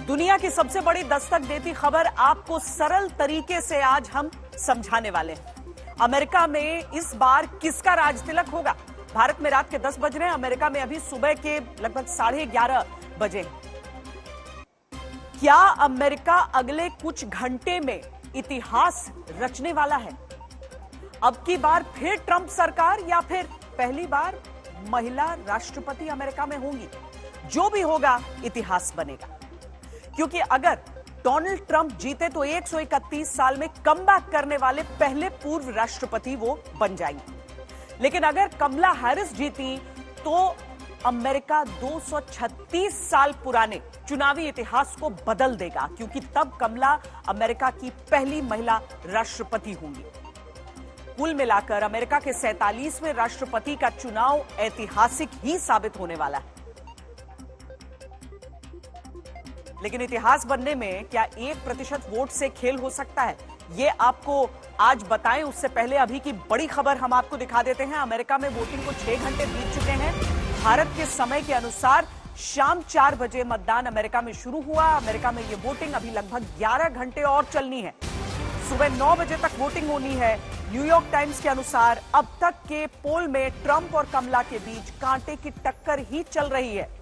दुनिया की सबसे बड़ी दस्तक देती खबर आपको सरल तरीके से आज हम समझाने वाले हैं। अमेरिका में इस बार किसका राज तिलक होगा? भारत में रात के 10 बज रहे हैं, अमेरिका में अभी सुबह के लगभग 11:30 बजे। क्या अमेरिका अगले कुछ घंटे में इतिहास रचने वाला है? अब की बार फिर ट्रंप सरकार या फिर पहली बार महिला राष्ट्रपति अमेरिका में होंगी? जो भी होगा इतिहास बनेगा, क्योंकि अगर डोनाल्ड ट्रंप जीते तो 131 साल में कमबैक करने वाले पहले पूर्व राष्ट्रपति वो बन जाएंगे। लेकिन अगर कमला हैरिस जीती तो अमेरिका 236 साल पुराने चुनावी इतिहास को बदल देगा, क्योंकि तब कमला अमेरिका की पहली महिला राष्ट्रपति होंगी। कुल मिलाकर अमेरिका के 47वें राष्ट्रपति का चुनाव ऐतिहासिक ही साबित होने वाला है। लेकिन इतिहास बनने में क्या 1% वोट से खेल हो सकता है? ये आपको आज बताएं, उससे पहले अभी की बड़ी खबर हम आपको दिखा देते हैं। अमेरिका में वोटिंग को 6 घंटे बीत चुके हैं। भारत के समय के अनुसार शाम 4 बजे मतदान अमेरिका में शुरू हुआ। अमेरिका में ये वोटिंग अभी लगभग 11 घंटे और चलनी है। सुबह 9 बजे तक वोटिंग होनी है। न्यूयॉर्क टाइम्स के अनुसार अब तक के पोल में ट्रंप और कमला के बीच कांटे की टक्कर ही चल रही है।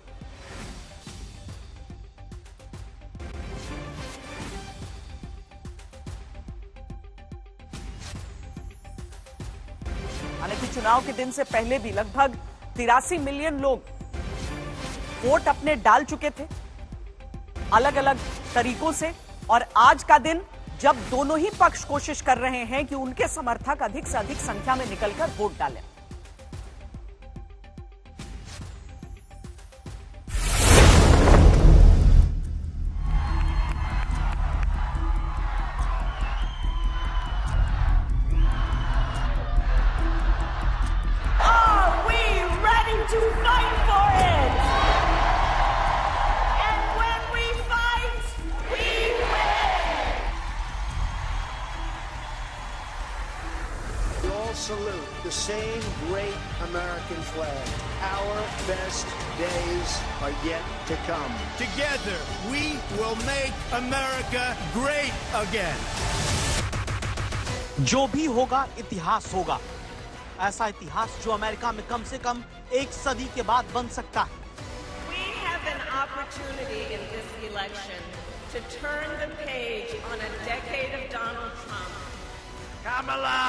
हालांकि चुनाव के दिन से पहले भी लगभग 83 मिलियन लोग वोट अपने डाल चुके थे अलग अलग तरीकों से, और आज का दिन जब दोनों ही पक्ष कोशिश कर रहे हैं कि उनके समर्थक अधिक से अधिक संख्या में निकलकर वोट डालें। Salute the same great American flag. Our best days are yet to come. Together, we will make America great again. जो भी होगा इतिहास होगा। ऐसा इतिहास जो अमेरिका में कम से कम 1 सदी के बाद बन सकता है। We have an opportunity in this election to turn the page on a decade of Donald Trump. Kamala,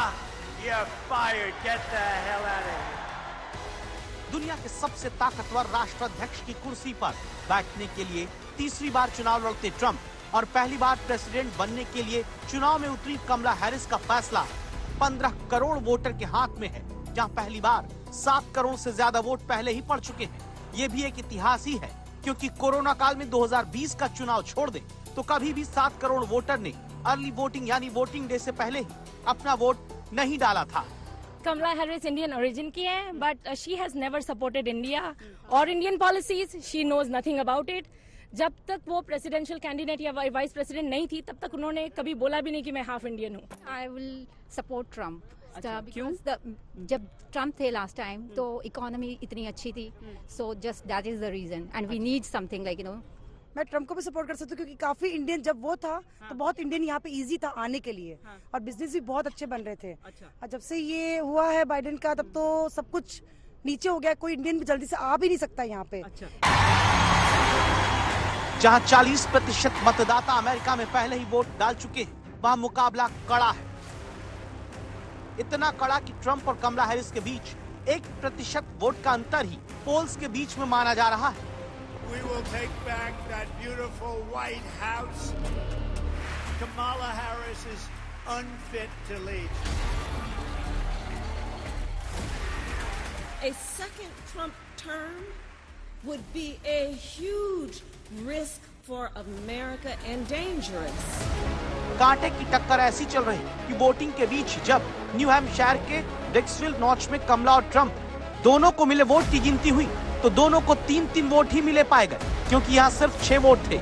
you're fired. Get the hell out of here. दुनिया के सबसे ताकतवर राष्ट्राध्यक्ष की कुर्सी पर बैठने के लिए तीसरी बार चुनाव लड़ते ट्रंप और पहली बार प्रेसिडेंट बनने के लिए चुनाव में उतरी कमला हैरिस का फैसला 15 करोड़ वोटर के हाथ में है, जहां पहली बार 7 करोड़ से ज्यादा वोट पहले ही पड़ चुके हैं। ये भी एक इतिहास ही है, क्योंकि कोरोना काल में 2020 का चुनाव छोड़ दे तो कभी भी 7 करोड़ वोटर ने अर्ली वोटिंग यानी वोटिंग डे से पहले ही अपना वोट नहीं डाला था। कमला हैरिस इंडियन ओरिजिन की है, but she has never supported India और Indian policies. She knows nothing about it. जब तक वो प्रेसिडेंशियल कैंडिडेट या वाइस प्रेसिडेंट नहीं थी, तब तक उन्होंने कभी बोला भी नहीं कि मैं हाफ इंडियन हूँ। I will support Trump. क्यों? जब ट्रम्प थे लास्ट टाइम तो इकोनॉमी इतनी अच्छी थी, so just that is the reason and we need something like मैं ट्रम्प को भी सपोर्ट कर सकती हूँ, क्योंकि काफी इंडियन जब वो था तो बहुत इंडियन यहाँ पे इजी था आने के लिए, और बिजनेस भी बहुत अच्छे बन रहे थे। और जब से ये हुआ है बाइडेन का, तब तो सब कुछ नीचे हो गया। कोई इंडियन भी जल्दी से आ भी नहीं सकता यहाँ पे। जहां 40% मतदाता अमेरिका में पहले ही वोट डाल चुके हैं, वहां मुकाबला कड़ा है। इतना कड़ा कि ट्रंप और कमला हैरिस के बीच 1% वोट का अंतर ही पोल्स के बीच में माना जा रहा है। We will take back that beautiful White House. Kamala Harris is unfit to lead. A second Trump term would be a huge risk for America and dangerous. कांटे की टक्कर ऐसी चल रही कि वोटिंग के बीच जब न्यू हैम्पशायर के डेक्सविल नॉच में कमला और ट्रंप दोनों को मिले वोट की गिनती हुई तो दोनों को 3-3 वोट ही मिले पाए गए, क्योंकि यहाँ सिर्फ 6 वोट थे।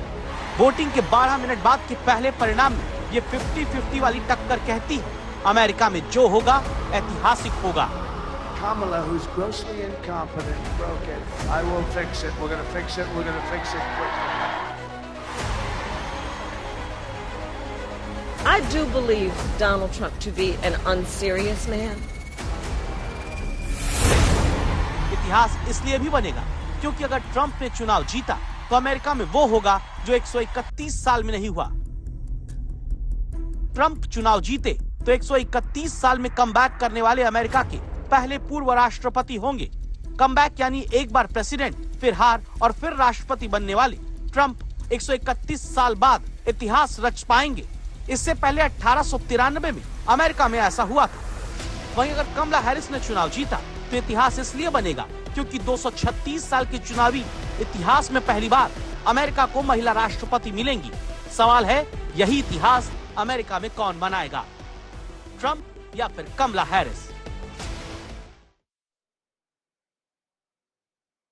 वोटिंग के 12 मिनट बाद के पहले परिणाम में ये 50-50 वाली टक्कर कहती है अमेरिका में जो होगा ऐतिहासिक होगा। Kamala, who's grossly incompetent, broke it. I will fix it. We're going to fix it. We're going to fix it quickly. I do believe Donald Trump to be an unserious man. इतिहास इसलिए भी बनेगा क्योंकि अगर Trump ने चुनाव जीता तो अमेरिका में वो होगा जो 131 साल में नहीं हुआ। ट्रंप चुनाव जीते तो 131 साल में कमबैक करने वाले अमेरिका के पहले पूर्व राष्ट्रपति होंगे। कमबैक यानी एक बार प्रेसिडेंट, फिर हार और फिर राष्ट्रपति बनने वाले ट्रंप 131 साल बाद इतिहास रच पाएंगे। इससे पहले 1893 में अमेरिका में ऐसा हुआ था। वहीं अगर कमला हैरिस ने चुनाव जीता तो इतिहास इसलिए बनेगा क्योंकि 236 साल के चुनावी इतिहास में पहली बार अमेरिका को महिला राष्ट्रपति मिलेंगी। सवाल है, यही इतिहास अमेरिका में कौन बनाएगा, ट्रंप या फिर कमला हैरिस?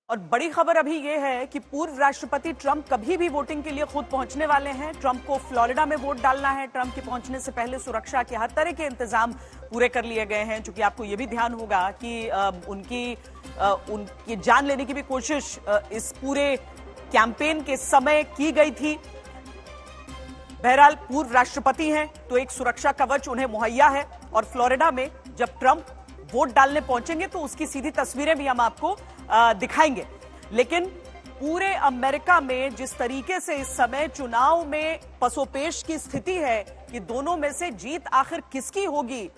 और बड़ी खबर अभी ये है कि पूर्व राष्ट्रपति ट्रंप कभी भी वोटिंग के लिए खुद पहुंचने वाले हैं। ट्रंप को फ्लोरिडा में वोट डालना है। ट्रंप के पहुंचने से पहले सुरक्षा के हर तरह के इंतजाम पूरे कर लिए गए हैं, क्योंकि आपको ये भी ध्यान होगा कि उनकी जान लेने की भी कोशिश इस पूरे कैंपेन के समय की गई थी। बहरहाल पूर्व राष्ट्रपति हैं तो एक सुरक्षा कवच उन्हें मुहैया है, और फ्लोरिडा में जब ट्रंप वोट डालने पहुंचेंगे तो उसकी सीधी तस्वीरें भी हम आपको दिखाएंगे। लेकिन पूरे अमेरिका में जिस तरीके से इस समय चुनाव में पसोपेश की स्थिति है कि दोनों में से जीत आखिर किसकी होगी,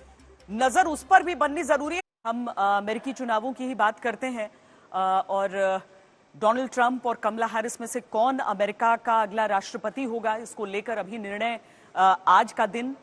नजर उस पर भी बननी जरूरी है। हम अमेरिकी चुनावों की ही बात करते हैं और डोनाल्ड ट्रंप और कमला हैरिस में से कौन अमेरिका का अगला राष्ट्रपति होगा, इसको लेकर अभी निर्णय आज का दिन,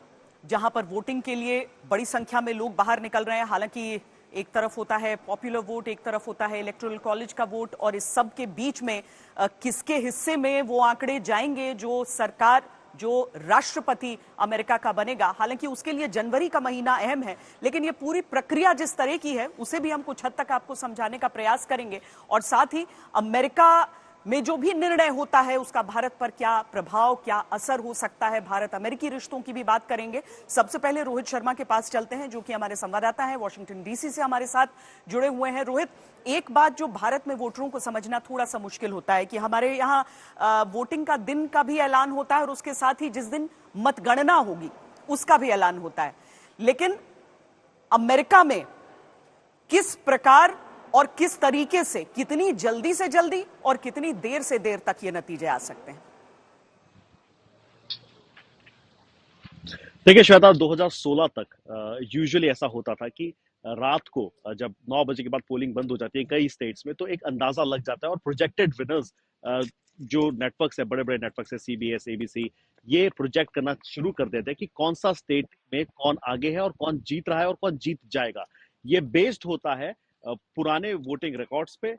जहां पर वोटिंग के लिए बड़ी संख्या में लोग बाहर निकल रहे हैं। हालांकि एक तरफ होता है पॉपुलर वोट, एक तरफ होता है इलेक्टोरल कॉलेज का वोट, और इस सब के बीच में किसके हिस्से में वो आंकड़े जाएंगे जो सरकार, जो राष्ट्रपति अमेरिका का बनेगा। हालांकि उसके लिए जनवरी का महीना अहम है, लेकिन ये पूरी प्रक्रिया जिस तरह की है उसे भी हम कुछ हद तक आपको समझाने का प्रयास करेंगे, और साथ ही अमेरिका में जो भी निर्णय होता है उसका भारत पर क्या प्रभाव, क्या असर हो सकता है, भारत अमेरिकी रिश्तों की भी बात करेंगे। सबसे पहले रोहित शर्मा के पास चलते हैं, जो कि हमारे संवाददाता हैं, वॉशिंगटन डीसी से हमारे साथ जुड़े हुए हैं। रोहित, एक बात जो भारत में वोटरों को समझना थोड़ा सा मुश्किल होता है कि हमारे यहाँ वोटिंग का दिन का भी ऐलान होता है और उसके साथ ही जिस दिन मतगणना होगी उसका भी ऐलान होता है, लेकिन अमेरिका में किस प्रकार और किस तरीके से, कितनी जल्दी से जल्दी और कितनी देर से देर तक ये नतीजे आ सकते हैं? देखिए श्वेता, 2016 तक यूजुअली ऐसा होता था कि रात को जब 9 बजे के बाद पोलिंग बंद हो जाती है कई स्टेट्स में, तो एक अंदाजा लग जाता है और प्रोजेक्टेड विनर्स जो नेटवर्क्स है, बड़े बड़े नेटवर्क्स है, CBS, ABC, ये प्रोजेक्ट करना शुरू कर देते हैं कि कौन सा स्टेट में कौन आगे है और कौन जीत रहा है और कौन जीत जाएगा। ये बेस्ड होता है पुराने वोटिंग रिकॉर्ड्स पे,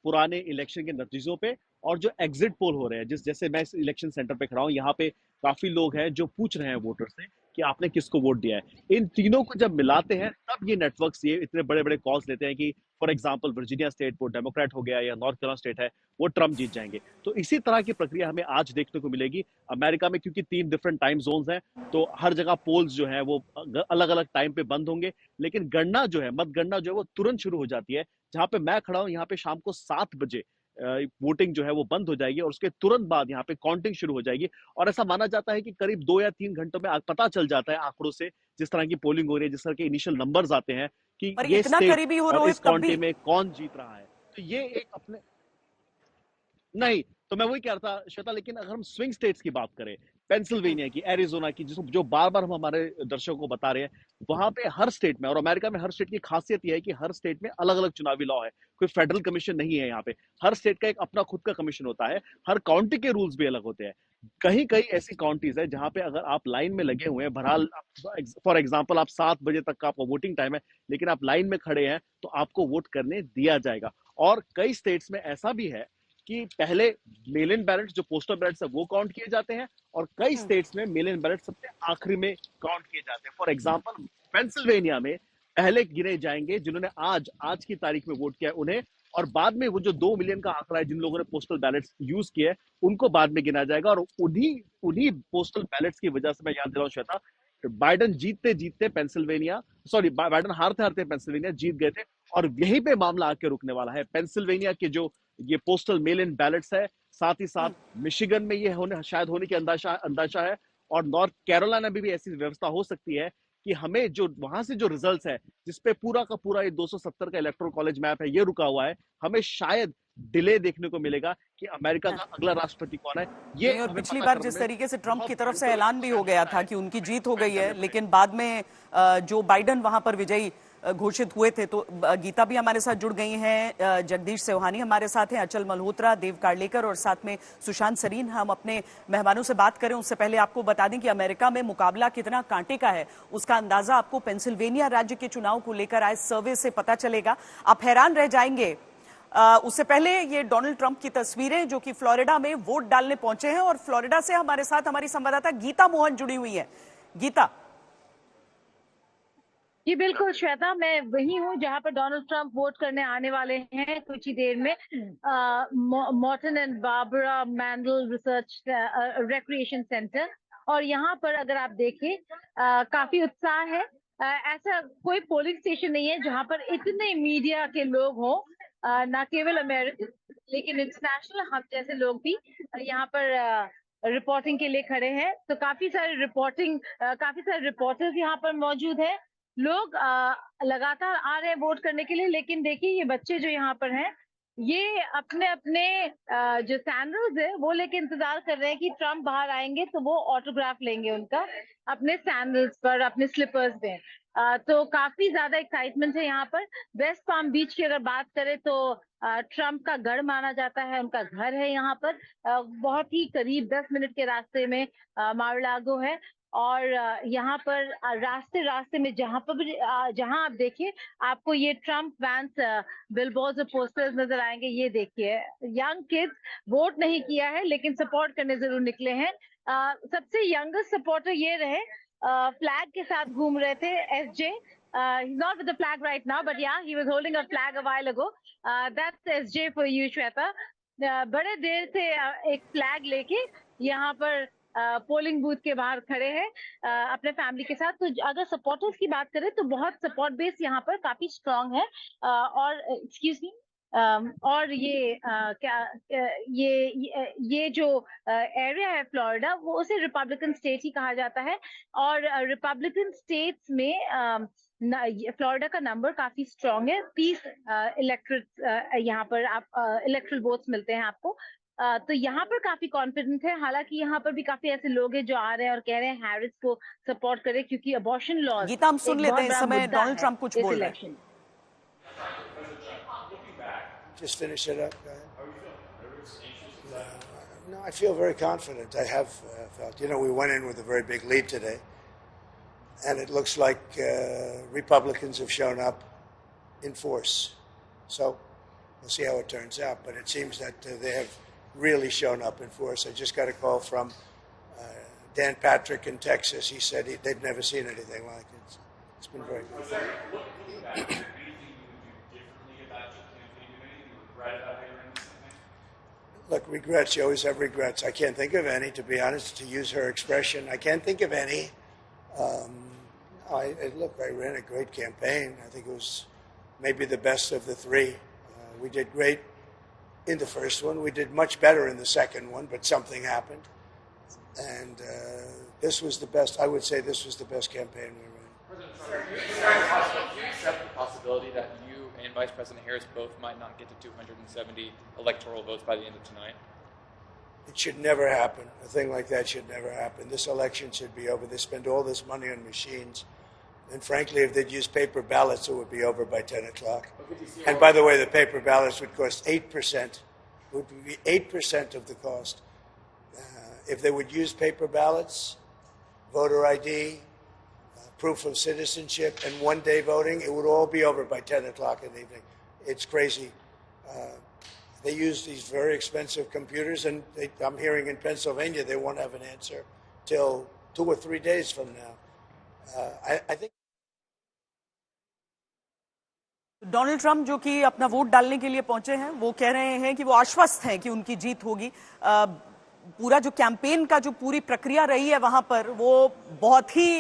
पुराने इलेक्शन के नतीजों पे, और जो एग्जिट पोल हो रहे हैं। जैसे मैं इस इलेक्शन सेंटर पे खड़ा हूं, यहाँ पे काफी लोग हैं जो पूछ रहे हैं वोटर से कि आपने किसको वोट दिया है। इन तीनों को जब मिलाते हैं तब ये नेटवर्क्स ये इतने बड़े बड़े कॉल्स लेते हैं कि फॉर एग्जांपल वर्जीनिया स्टेट वो डेमोक्रेट हो गया, या नॉर्थ कैरोलिना स्टेट है वो ट्रम्प जीत जाएंगे। तो इसी तरह की प्रक्रिया हमें आज देखने को मिलेगी अमेरिका में, क्योंकि 3 डिफरेंट टाइम जोन्स हैं, तो हर जगह पोल्स जो है वो अलग अलग टाइम पे बंद होंगे, लेकिन गणना जो है, मतगणना जो है वो तुरंत शुरू हो जाती है। जहां पे मैं खड़ा हूं यहाँ पे शाम को 7 बजे वोटिंग जो है वो बंद हो जाएगी और उसके तुरंत बाद यहाँ पे काउंटिंग शुरू हो जाएगी। और ऐसा माना जाता है कि करीब 2 या 3 घंटों में पता चल जाता है आंकड़ों से, जिस तरह की पोलिंग हो रही है, जिस तरह के इनिशियल नंबर्स आते हैं कि ये इतना करीबी हो रहा है, इस काउंटी में कौन जीत रहा है। तो ये एक अपने नहीं, तो मैं वही कह रहा था श्वेता, लेकिन अगर हम स्विंग स्टेट्स की बात करें, पेंसिल्वेनिया की, एरिजोना की, जो बार बार हम हमारे दर्शकों को बता रहे हैं, वहां पे हर स्टेट में, और अमेरिका में हर स्टेट की खासियत यह है कि हर स्टेट में अलग अलग चुनावी लॉ है, कोई फेडरल कमीशन नहीं है यहाँ पे। हर स्टेट का एक अपना खुद का कमीशन होता है, हर काउंटी के रूल्स भी अलग होते हैं। कहीं कहीं ऐसी काउंटीज है जहां पे अगर आप लाइन में लगे हुए हैं, बहरहाल फॉर एग्जांपल आप 7 बजे तक का आपका वोटिंग टाइम है, लेकिन आप लाइन में खड़े हैं तो आपको वोट करने दिया जाएगा। और कई स्टेट्स में ऐसा भी है कि पहले मेल इन बैलेट्स, जो पोस्टल बैलेट्स है, वो काउंट किए जाते हैं, और कई स्टेट्स में मेल इन बैलेट सबसे आखिरी में काउंट किए जाते हैं। फॉर एग्जांपल पेंसिल्वेनिया में पहले गिने जाएंगे जिन्होंने आज की तारीख में वोट किया उन्हें, और बाद में वो जो 2 मिलियन का आंकड़ा है जिन लोगों ने पोस्टल बैलेट्स यूज किए उनको बाद में गिना जाएगा। और उन्हीं पोस्टल बैलेट्स की वजह से मैं याद दिलाऊं श्वेता, बाइडन बाइडन हारते पेंसिल्वेनिया जीत गए थे, और यहीं पे मामला आके रुकने वाला है। पेंसिल्वेनिया के जो ये पोस्टल मेल इन बैलेट्स है, साथ ही साथ मिशिगन में ये शायद होने की अंदाजा है, और नॉर्थ कैरोलिना में भी ऐसी व्यवस्था हो सकती है कि हमें जो वहां से जो रिजल्ट्स है, जिसपे पूरा का पूरा ये 270 का इलेक्टोरल कॉलेज मैप है, ये रुका हुआ है, हमें शायद डिले देखने को मिलेगा कि अमेरिका का अगला राष्ट्रपति कौन है। ये और पिछली बार जिस तरीके से ट्रंप की तरफ से ऐलान भी हो गया था कि उनकी जीत हो गई है, लेकिन बाद में जो बाइडन वहां पर विजयी घोषित हुए थे। तो गीता भी हमारे साथ जुड़ गई हैं, जगदीश सेवहानी हमारे साथ हैं, अचल मल्होत्रा, देव कार्लेकर और साथ में सुशांत सरीन। हम अपने मेहमानों से बात करें उससे पहले आपको बता दें कि अमेरिका में मुकाबला कितना कांटे का है, उसका अंदाजा आपको पेंसिल्वेनिया राज्य के चुनाव को लेकर आए सर्वे से पता चलेगा। आप हैरान रह जाएंगे। उससे पहले ये डोनाल्ड ट्रंप की तस्वीरें जो कि फ्लोरिडा में वोट डालने पहुंचे हैं, और फ्लोरिडा से हमारे साथ हमारी संवाददाता गीता मोहन जुड़ी हुई है। गीता। जी बिल्कुल श्वेता, मैं वही हूँ जहाँ पर डोनाल्ड ट्रंप वोट करने आने वाले हैं कुछ ही देर में। Morton and Barbara Mandel research recreation centre, और यहाँ पर अगर आप देखें काफी उत्साह है। ऐसा कोई पोलिंग स्टेशन नहीं है जहाँ पर इतने मीडिया के लोग हों, ना केवल अमेरिकन लेकिन इंटरनेशनल हम जैसे लोग भी यहाँ पर रिपोर्टिंग के लिए खड़े हैं। तो काफी सारे रिपोर्टर्स यहाँ पर मौजूद हैं। लोग लगातार आ रहे हैं वोट करने के लिए, लेकिन देखिए ये बच्चे जो यहाँ पर हैं ये अपने अपने जो सैंडल्स है वो लेके इंतजार कर रहे हैं कि ट्रंप बाहर आएंगे तो वो ऑटोग्राफ लेंगे उनका अपने सैंडल्स पर, अपने स्लीपर्स में। तो काफी ज्यादा एक्साइटमेंट है यहाँ पर। वेस्ट पाम बीच की अगर बात करें तो ट्रंप का गढ़ माना जाता है, उनका घर है यहाँ पर। बहुत ही करीब 10 मिनट के रास्ते में मार-अ-लागो है, और यहाँ पर रास्ते में जहाँ आप देखिए आपको ये ट्रंप वैन्स बिलबोर्ड्स और पोस्टर्स नजर आएंगे। ये देखिए यंग किड्स वोट नहीं किया है लेकिन सपोर्ट करने जरूर निकले हैं। सबसे यंगेस्ट सपोर्टर ये रहे, फ्लैग के साथ घूम रहे थे SJ। He's not with the flag right now, but yeah, he was holding a flag a while ago. That's SJ for you, Shweta. बड़े देर से एक फ्लैग लेके यहाँ पर पोलिंग बूथ के बाहर खड़े हैं अपने फैमिली के साथ। तो अगर सपोर्टर्स की बात करें तो बहुत सपोर्ट बेस यहाँ पर काफी स्ट्रांग है। और एक्सक्यूज मी, और ये जो एरिया है फ्लोरिडा, वो उसे रिपब्लिकन स्टेट ही कहा जाता है। और रिपब्लिकन स्टेट्स में फ्लोरिडा का नंबर काफी स्ट्रांग है। 30 इलेक्ट्रेट यहाँ पर आप इलेक्ट्रल वोट्स मिलते हैं आपको। तो यहाँ पर काफी कॉन्फिडेंट है। हालांकि यहाँ पर भी काफी ऐसे लोग हैं जो आ रहे हैं और कह रहे हैं हैरिस को सपोर्ट करें, क्योंकि अबॉर्शन लॉज। गीता, हम सुन लेते हैं इस समय डोनाल्ड ट्रंप कुछ बोल रहे हैं। Just finish it up, No, I feel very confident. I have felt. We went in with a very big lead today, and it looks like Republicans have shown up in force. So we'll see how it turns out. But it seems that they have really shown up in force. I just got a call from Dan Patrick in Texas. He said they've never seen anything like it. It's been very good. Look, regrets. You always have regrets. I can't think of any, to be honest, to use her expression. I can't think of any. Look, I ran a great campaign. I think it was maybe the best of the three. We did great in the first one. We did much better in the second one, but something happened. And this was the best. I would say this was the best campaign we ran. President Trump, do you accept the possibility that you and Vice President Harris both might not get to 270 electoral votes by the end of tonight? It should never happen. A thing like that should never happen. This election should be over. They spend all this money on machines. And frankly, if they'd use paper ballots, it would be over by 10 o'clock. And by the way, the paper ballots would cost 8%. It would be 8% of the cost. If they would use paper ballots, voter ID, proof of citizenship, and one-day voting, it would all be over by 10 o'clock in the evening. It's crazy. They use these very expensive computers, and I'm hearing in Pennsylvania they won't have an answer till 2 or 3 days from now. I think Donald Trump जो कि अपना vote डालने के लिए पहुंचे हैं, वो कह रहे हैं कि वो आश्वस्त हैं कि उनकी जीत होगी। पूरा जो कैंपेन का जो पूरी प्रक्रिया रही है वहां पर, वो बहुत ही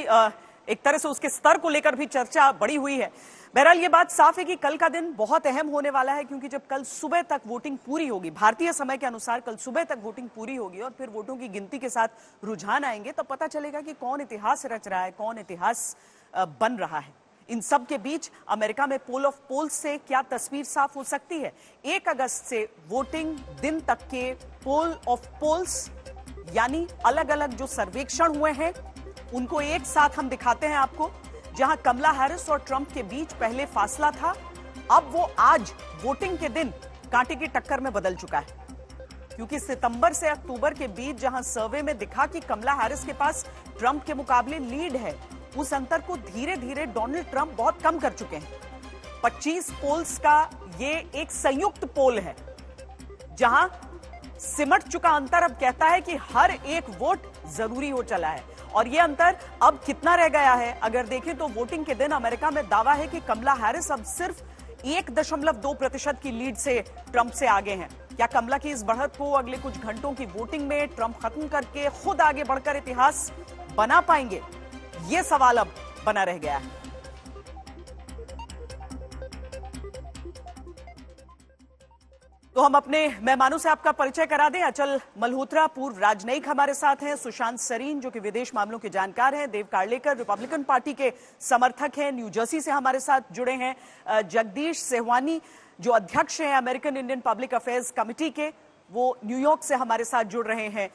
एक तरह से उसके स्तर को लेकर भी चर्चा बड़ी हुई है। बहरहाल ये बात साफ है कि कल का दिन बहुत अहम होने वाला है, क्योंकि जब कल सुबह तक वोटिंग पूरी होगी, भारतीय समय के अनुसार कल सुबह तक वोटिंग पूरी होगी और फिर वोटों की गिनती के साथ रुझान आएंगे, तब पता चलेगा कि कौन इतिहास रच रहा है, कौन इतिहास बन रहा है। इन सब के बीच अमेरिका में पोल ऑफ पोल्स से क्या तस्वीर साफ हो सकती है? 1 अगस्त से वोटिंग दिन तक के पोल ऑफ पोल्स यानी अलग अलग जो सर्वेक्षण हुए हैं उनको एक साथ हम दिखाते हैं आपको। जहां कमला हैरिस और ट्रंप के बीच पहले फासला था, अब वो आज वोटिंग के दिन कांटे की टक्कर में बदल चुका है, क्योंकि सितंबर से अक्टूबर के बीच जहां सर्वे में दिखा कि कमला हैरिस के पास ट्रंप के मुकाबले लीड है, उस अंतर को धीरे धीरे डोनाल्ड ट्रंप बहुत कम कर चुके हैं। 25 पोल्स का ये एक संयुक्त पोल है, जहां सिमट चुका अंतर अब कहता है कि हर एक वोट जरूरी हो चला है। और ये अंतर अब कितना रह गया है अगर देखें तो वोटिंग के दिन अमेरिका में दावा है कि कमला हैरिस अब सिर्फ 1.2% की लीड से ट्रंप से आगे हैं। क्या कमला की इस बढ़त को अगले कुछ घंटों की वोटिंग में ट्रंप खत्म करके खुद आगे बढ़कर इतिहास बना पाएंगे? ये सवाल अब बना रह गया है। तो हम अपने मेहमानों से आपका परिचय करा दें। अचल मल्होत्रा पूर्व राजनयिक हमारे साथ हैं, सुशांत सरीन जो कि विदेश मामलों के जानकार हैं, देव कार्लेकर रिपब्लिकन पार्टी के समर्थक हैं, न्यू जर्सी से हमारे साथ जुड़े हैं, जगदीश सेहवानी जो अध्यक्ष हैं American Indian public affairs committee के, वो न्यूयॉर्क से हमारे साथ जुड़ रहे हैं।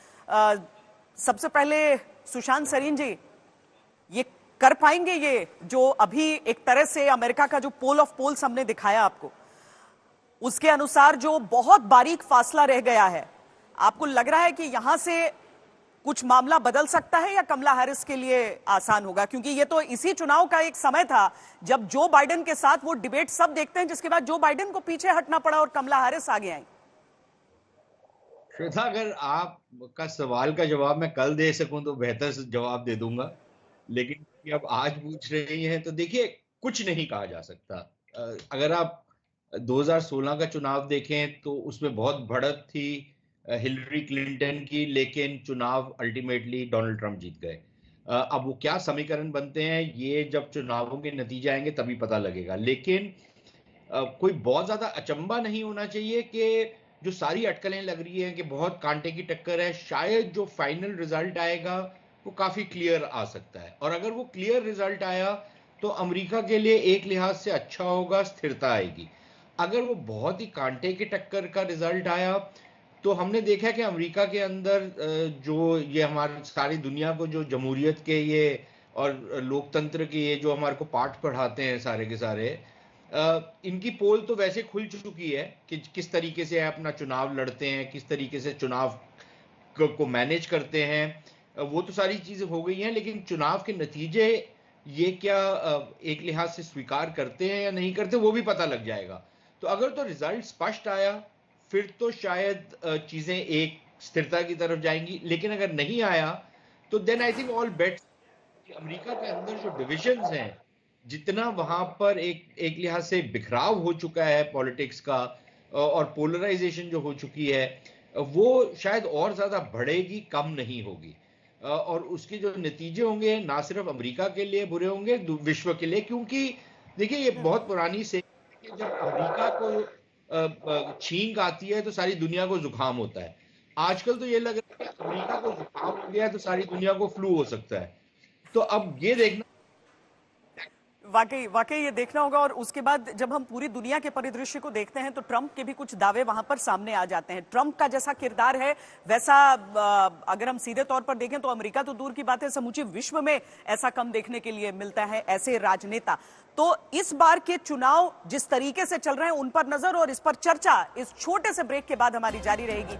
सबसे पहले सुशांत सरीन जी, ये कर पाएंगे ये जो अभी एक तरह से अमेरिका का जो पोल ऑफ पोल्स हमने दिखाया आपको, उसके अनुसार जो बहुत बारीक फासला रह गया है, आपको लग रहा है कि यहां से कुछ मामला बदल सकता है या कमला हैरिस के लिए आसान होगा? क्योंकि ये तो इसी चुनाव का एक समय था जब जो बाइडेन के साथ वो डिबेट सब देखते हैं, जिसके बाद जो बाइडेन को पीछे हटना पड़ा और कमला हैरिस आगे आई। श्वेता, अगर आपका सवाल का जवाब मैं कल दे सकूं तो बेहतर जवाब दे दूंगा, लेकिन अब आज पूछ रही हैं तो देखिए कुछ नहीं कहा जा सकता। अगर आप 2016 का चुनाव देखें तो उसमें बहुत बढ़त थी हिलरी क्लिंटन की, लेकिन चुनाव अल्टीमेटली डोनाल्ड ट्रंप जीत गए। अब वो क्या समीकरण बनते हैं ये जब चुनावों के नतीजे आएंगे तभी पता लगेगा, लेकिन कोई बहुत ज्यादा अचंबा नहीं होना चाहिए कि जो सारी अटकलें लग रही हैं कि बहुत कांटे की टक्कर है, शायद जो फाइनल रिजल्ट आएगा वो काफी क्लियर आ सकता है। और अगर वो क्लियर रिजल्ट आया तो अमेरिका के लिए एक लिहाज से अच्छा होगा, स्थिरता आएगी। अगर वो बहुत ही कांटे की टक्कर का रिजल्ट आया तो हमने देखा कि अमेरिका के अंदर जो ये हमारी सारी दुनिया को जो जमहूरियत के ये और लोकतंत्र के ये जो हमारे को पाठ पढ़ाते हैं सारे के सारे, इनकी पोल तो वैसे खुल चुकी है कि किस तरीके से अपना चुनाव लड़ते हैं, किस तरीके से चुनाव को मैनेज करते हैं, वो तो सारी चीजें हो गई हैं। लेकिन चुनाव के नतीजे ये क्या एक लिहाज से स्वीकार करते हैं या नहीं करते, वो भी पता लग जाएगा। तो अगर तो रिजल्ट स्पष्ट आया फिर तो शायद चीजें एक स्थिरता की तरफ जाएंगी, लेकिन अगर नहीं आया तो then I think all bets, America के अंदर जो डिविजन्स हैं, जितना वहां पर एक लिहाज से बिखराव हो चुका है पॉलिटिक्स का और पोलराइजेशन जो हो चुकी है, वो शायद और ज्यादा बढ़ेगी, कम नहीं होगी। और उसके जो नतीजे होंगे ना सिर्फ अमेरिका के लिए बुरे होंगे, विश्व के लिए। क्योंकि देखिए ये बहुत पुरानी से जब अमेरिका को छींक आती है तो सारी दुनिया को जुकाम होता है। आजकल तो ये लग रहा है कि अमेरिका को जुकाम हो गया तो सारी दुनिया को फ्लू हो सकता है। तो अब ये देखना, वाकई ये देखना होगा। और उसके बाद जब हम पूरी दुनिया के परिदृश्य को देखते हैं तो ट्रंप के भी कुछ दावे वहां पर सामने आ जाते हैं। ट्रंप का जैसा किरदार है वैसा अगर हम सीधे तौर पर देखें तो अमेरिका तो दूर की बात है, समूचे विश्व में ऐसा कम देखने के लिए मिलता है ऐसे राजनेता। तो इस बार के चुनाव जिस तरीके से चल रहे हैं उन पर नजर और इस पर चर्चा इस छोटे से ब्रेक के बाद हमारी जारी रहेगी।